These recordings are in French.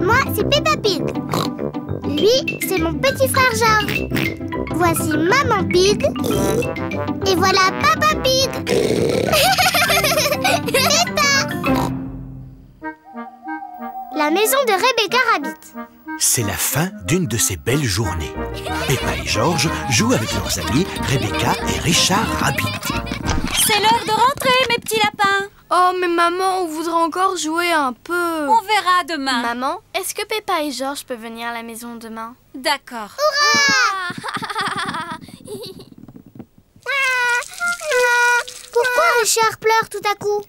Moi, c'est Peppa Pig. Lui, c'est mon petit frère George. Voici Maman Pig. Et voilà Papa Pig. Peppa. La maison de Rebecca Rabbit. C'est la fin d'une de ces belles journées. Peppa et George jouent avec leurs amis Rebecca et Richard Rabbit. C'est l'heure de rentrer, mes petits lapins. Oh, mais maman, on voudrait encore jouer un peu. On verra demain. Maman, est-ce que Peppa et George peuvent venir à la maison demain? D'accord. Pourquoi Richard pleure tout à coup?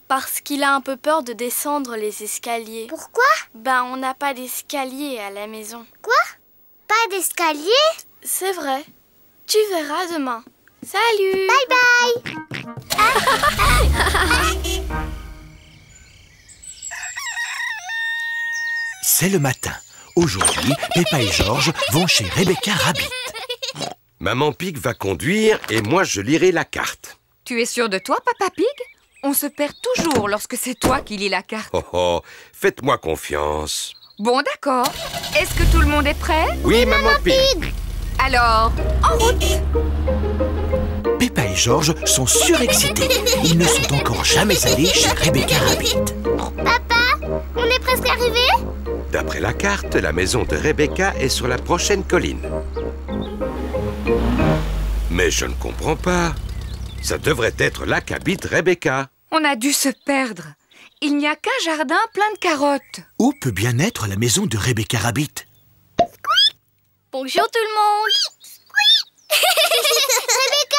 Parce qu'il a un peu peur de descendre les escaliers. Pourquoi? Ben, on n'a pas d'escalier à la maison. Quoi? Pas d'escalier? C'est vrai. Tu verras demain. Salut! Bye bye! C'est le matin. Aujourd'hui, Peppa et George vont chez Rebecca Rabbit. Maman Pig va conduire et moi je lirai la carte. Tu es sûr de toi, Papa Pig? On se perd toujours lorsque c'est toi qui lis la carte. Oh oh, faites-moi confiance. Bon, d'accord. Est-ce que tout le monde est prêt? Oui, Maman Pig. Alors, en route! Peppa et George sont surexcités. Ils ne sont encore jamais allés chez Rebecca Rabbit. Papa, on est presque arrivés? D'après la carte, la maison de Rebecca est sur la prochaine colline. Mais je ne comprends pas. Ça devrait être là qu'habite Rebecca. On a dû se perdre. Il n'y a qu'un jardin plein de carottes. Où peut bien être la maison de Rebecca Rabbit? Bonjour tout le monde. Rebecca!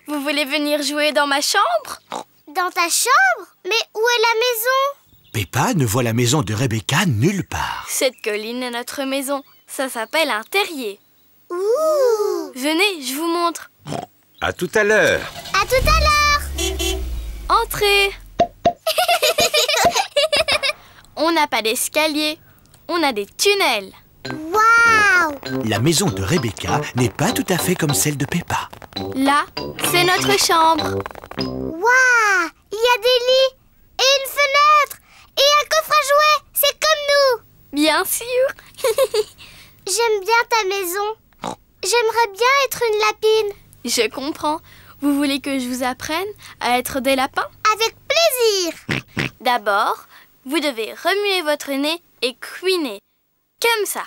Vous voulez venir jouer dans ma chambre? Dans ta chambre? Mais où est la maison? Peppa ne voit la maison de Rebecca nulle part. Cette colline est notre maison. Ça s'appelle un terrier. Ouh! Venez, je vous montre. À tout à l'heure. À tout à l'heure! Entrez. On n'a pas d'escalier. On a des tunnels. Waouh! La maison de Rebecca n'est pas tout à fait comme celle de Peppa. Là, c'est notre chambre. Waouh! Il y a des lits et une fenêtre et un coffre à jouets. C'est comme nous. Bien sûr. J'aime bien ta maison. J'aimerais bien être une lapine. Je comprends. Vous voulez que je vous apprenne à être des lapins? Avec plaisir. D'abord, vous devez remuer votre nez et couiner. Comme ça.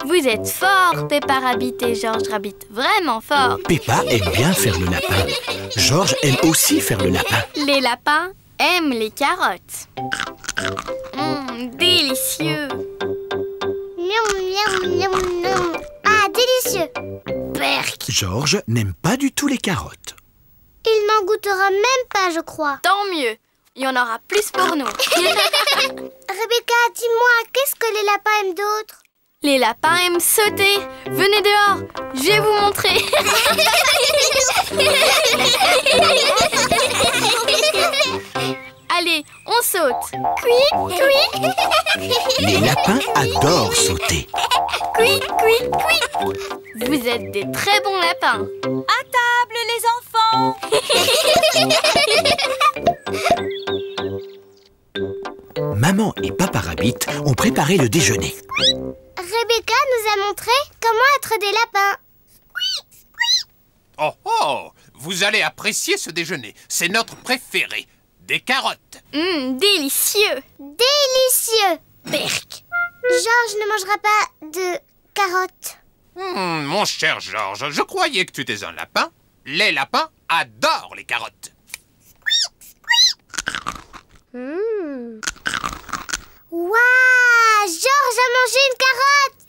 Vous êtes forts, Peppa Rabbit et George Rabbit. Vraiment forts. Peppa aime bien faire le lapin. George aime aussi faire le lapin. Les lapins aiment les carottes. Délicieux. Miam, miam, miam, miam. Ah, délicieux. Berk. George n'aime pas du tout les carottes. Il n'en goûtera même pas, je crois. Tant mieux. Il y en aura plus pour nous. Rebecca, dis-moi, qu'est-ce que les lapins aiment d'autre? Les lapins aiment sauter. Venez dehors, je vais vous montrer. Allez, on saute. Cui, cui. Les lapins adorent sauter. Cui, cui, cui. Vous êtes des très bons lapins. À table, les enfants. Maman et Papa Rabbit ont préparé le déjeuner. Rebecca nous a montré comment être des lapins. Oh oh! Vous allez apprécier ce déjeuner. C'est notre préféré. Des carottes. Délicieux. Délicieux. Berk. Georges ne mangera pas de carottes. Mon cher Georges, je croyais que tu étais un lapin. Les lapins adorent les carottes. Waouh! Georges a mangé une carotte.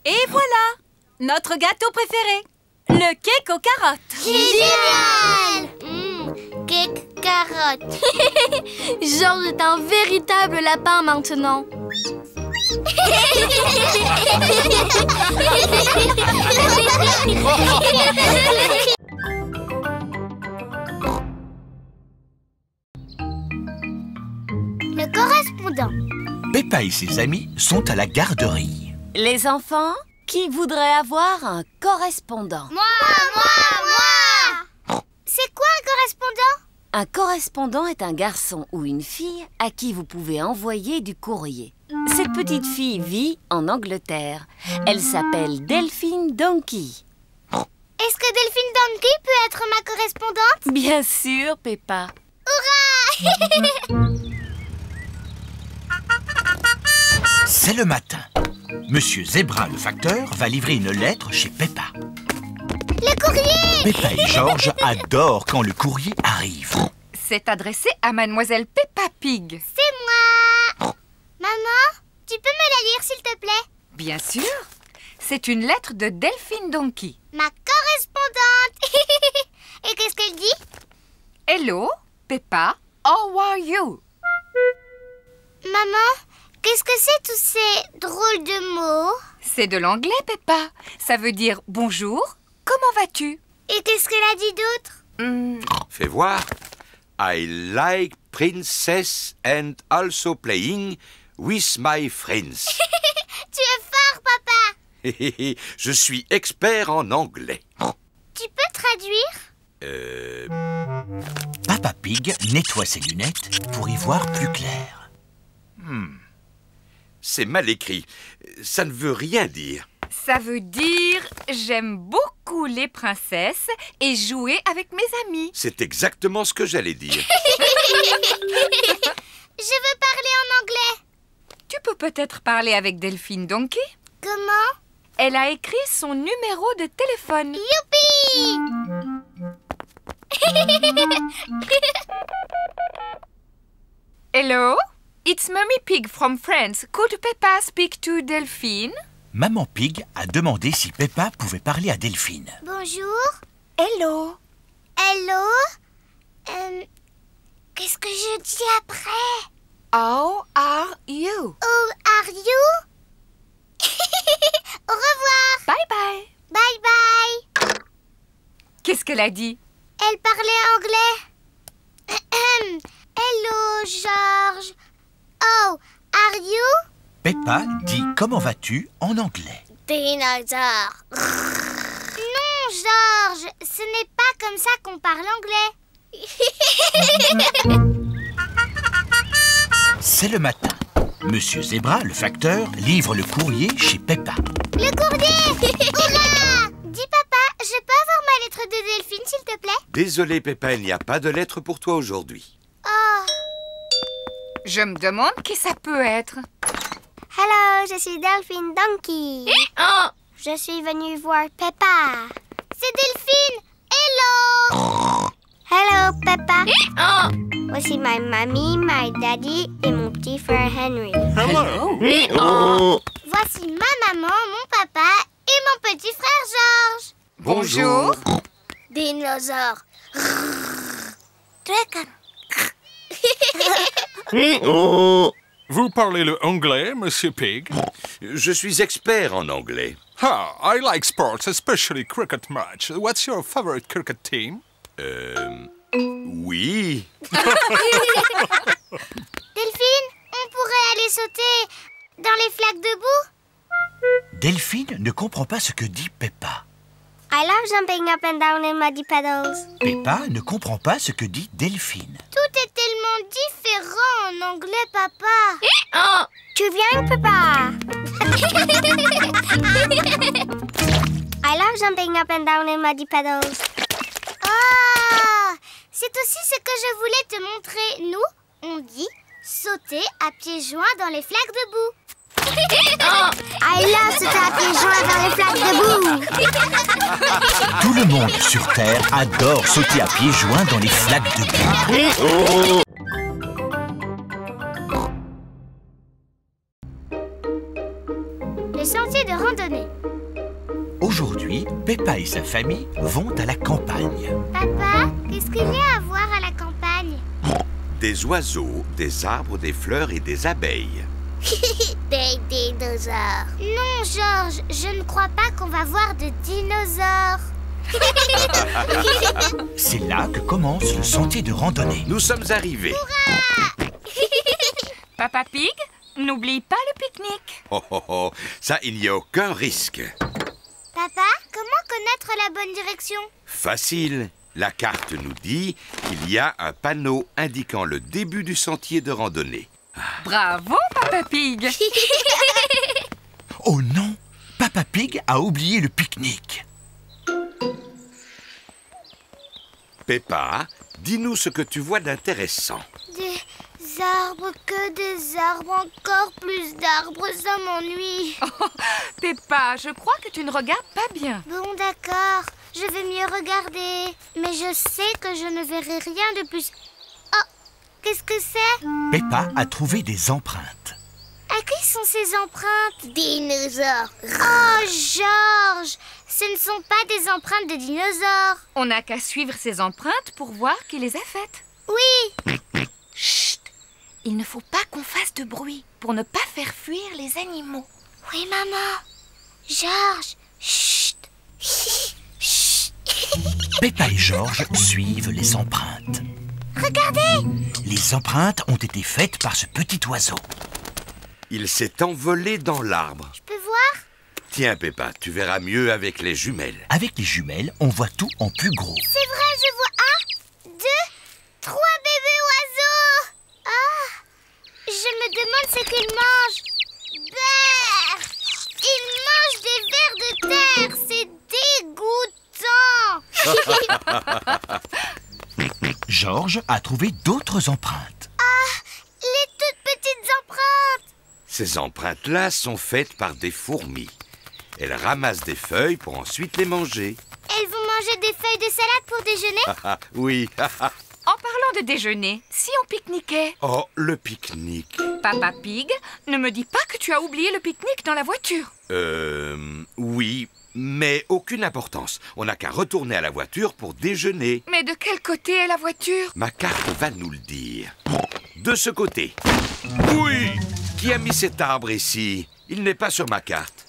Et voilà, notre gâteau préféré, le cake aux carottes. Génial! Cake carotte. Georges est un véritable lapin maintenant. Le correspondant. Peppa et ses amis sont à la garderie. Les enfants, qui voudrait avoir un correspondant? Moi! Un correspondant est un garçon ou une fille à qui vous pouvez envoyer du courrier. Cette petite fille vit en Angleterre. Elle s'appelle Delphine Donkey. Est-ce que Delphine Donkey peut être ma correspondante? Bien sûr, Peppa. Hurrah! C'est le matin. Monsieur Zebra, le facteur, va livrer une lettre chez Peppa. Le courrier! Peppa et George adorent quand le courrier arrive. C'est adressé à Mademoiselle Peppa Pig. C'est moi! Maman, tu peux me la lire s'il te plaît? Bien sûr. C'est une lettre de Delphine Donkey. Ma correspondante! Et qu'est-ce qu'elle dit? Hello, Peppa, how are you? Maman, qu'est-ce que c'est tous ces drôles de mots? C'est de l'anglais, Peppa. Ça veut dire bonjour, comment vas-tu? Et qu'est-ce qu'elle a dit d'autre? Fais voir. I like princess and also playing with my friends. Tu es fort, papa! Je suis expert en anglais. Tu peux traduire? Peppa Pig nettoie ses lunettes pour y voir plus clair. C'est mal écrit. Ça ne veut rien dire. Ça veut dire j'aime beaucoup les princesses et jouer avec mes amis. C'est exactement ce que j'allais dire. Je veux parler en anglais. Tu peux peut-être parler avec Delphine Donkey? Comment? Elle a écrit son numéro de téléphone. Youpi! Hello, it's Mummy Pig from France. Could Peppa speak to Delphine? Maman Pig a demandé si Peppa pouvait parler à Delphine. Bonjour. Hello. Hello. Qu'est-ce que je dis après? How are you? How are you? Au revoir. Bye bye. Bye bye. Qu'est-ce qu'elle a dit? Elle parlait anglais. Hello, George. Oh, are you? Peppa dit « Comment vas-tu » en anglais. Dinosaure. Non, George, ce n'est pas comme ça qu'on parle anglais. C'est le matin. Monsieur Zebra, le facteur, livre le courrier chez Peppa. Le courrier! Hurrah! Dis papa, je peux avoir ma lettre de Delphine, s'il te plaît? Désolé, Peppa, il n'y a pas de lettre pour toi aujourd'hui. Oh. Je me demande qui ça peut être. Hello, je suis Delphine Donkey. Je suis venue voir Peppa. C'est Delphine. Hello. Hello, Peppa. Voici ma mamie, my daddy et mon petit frère Henry. Hello. Voici ma maman, mon papa et mon petit frère George. Bonjour. Dinosaure. Vous parlez le anglais, Monsieur Pig? Je suis expert en anglais. Ah, I like sports, especially cricket match. What's your favorite cricket team? Oui. Delphine, on pourrait aller sauter dans les flaques de boue? Delphine ne comprend pas ce que dit Peppa. I love jumping up and down in muddy puddles. Peppa ne comprend pas ce que dit Delphine. Tout est tellement différent en anglais, papa. Tu viens, papa? I love jumping up and down in muddy puddles. Ah, c'est aussi ce que je voulais te montrer. Nous, on dit sauter à pieds joints dans les flaques de boue. I love sauter à pieds joints dans les flaques de boue. Tout le monde sur Terre adore sauter à pieds joints dans les flaques de boue. Les sentiers de randonnée. Aujourd'hui, Peppa et sa famille vont à la campagne. Papa, qu'est-ce qu'il y a à voir à la campagne? Des oiseaux, des arbres, des fleurs et des abeilles. Des dinosaures. Non, George, je ne crois pas qu'on va voir de dinosaures. C'est là que commence le sentier de randonnée. Nous sommes arrivés. Papa Pig, n'oublie pas le pique-nique. Oh, ça, il n'y a aucun risque. Papa, comment connaître la bonne direction? Facile. La carte nous dit qu'il y a un panneau indiquant le début du sentier de randonnée. Bravo, Papa Pig. Oh non, Papa Pig a oublié le pique-nique. Peppa, dis-nous ce que tu vois d'intéressant. Des arbres, que des arbres, encore plus d'arbres, ça m'ennuie. Peppa, je crois que tu ne regardes pas bien. Bon, d'accord, je vais mieux regarder. Mais je sais que je ne verrai rien de plus. Oh, qu'est-ce que c'est? Peppa a trouvé des empreintes. À qui sont ces empreintes? Dinosaures. Oh, Georges, ce ne sont pas des empreintes de dinosaures. On n'a qu'à suivre ces empreintes pour voir qui les a faites. Oui. Chut! Il ne faut pas qu'on fasse de bruit pour ne pas faire fuir les animaux. Oui, maman. Georges, chut. Chut. Peppa et Georges suivent les empreintes. Regardez. Les empreintes ont été faites par ce petit oiseau. Il s'est envolé dans l'arbre. Je peux voir? Tiens, Peppa, tu verras mieux avec les jumelles. Avec les jumelles, on voit tout en plus gros. C'est vrai, je vois 1, 2, 3 bébés oiseaux. Ah, je me demande ce qu'ils mangent. Brrr, ils mangent des vers de terre. C'est dégoûtant. Georges a trouvé d'autres empreintes. Ah, les toutes petites empreintes. Ces empreintes-là sont faites par des fourmis. Elles ramassent des feuilles pour ensuite les manger. Elles vont manger des feuilles de salade pour déjeuner? Oui. En parlant de déjeuner, si on pique-niquait? Oh, le pique-nique. Papa Pig, ne me dis pas que tu as oublié le pique-nique dans la voiture. Oui, mais aucune importance. On n'a qu'à retourner à la voiture pour déjeuner. Mais de quel côté est la voiture? Ma carte va nous le dire. De ce côté. Oui! Qui a mis cet arbre ici? Il n'est pas sur ma carte.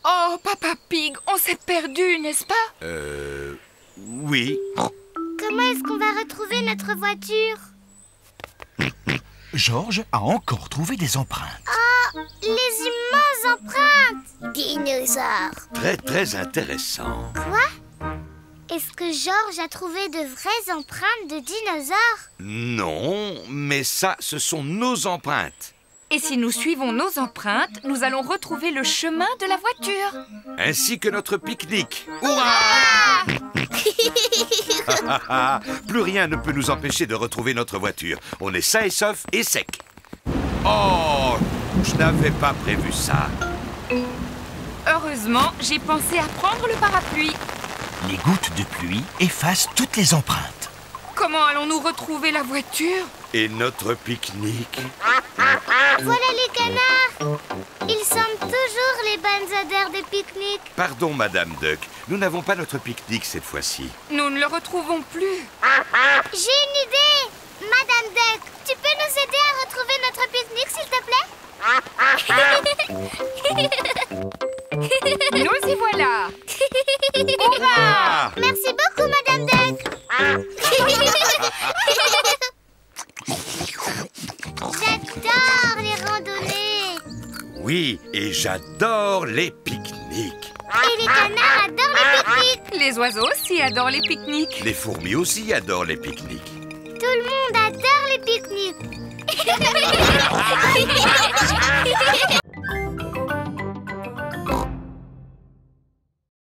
Oh, Papa Pig, on s'est perdu, n'est-ce pas? Oui. Comment est-ce qu'on va retrouver notre voiture? Georges a encore trouvé des empreintes. Oh, les immenses empreintes! Dinosaures. Très, très intéressant. Quoi? Est-ce que Georges a trouvé de vraies empreintes de dinosaures? Non, mais ça, ce sont nos empreintes. Et si nous suivons nos empreintes, nous allons retrouver le chemin de la voiture. Ainsi que notre pique-nique. Hurrah! Plus rien ne peut nous empêcher de retrouver notre voiture. On est sain et sauf et sec. Oh, je n'avais pas prévu ça. Heureusement, j'ai pensé à prendre le parapluie. Les gouttes de pluie effacent toutes les empreintes. Comment allons-nous retrouver la voiture? Et notre pique-nique? Voilà les canards. Ils sentent toujours les bonnes odeurs de pique-nique. Pardon, Madame Duck. Nous n'avons pas notre pique-nique cette fois-ci. Nous ne le retrouvons plus. J'ai une idée. Madame Duck, tu peux nous aider à retrouver notre pique-nique, s'il te plaît? Nous y voilà. Hurrah! Merci beaucoup, Madame Duck. J'adore les randonnées. Oui, et j'adore les pique-niques. Et les canards adorent les pique-niques. Les oiseaux aussi adorent les pique-niques. Les fourmis aussi adorent les pique-niques. Tout le monde adore les pique-niques.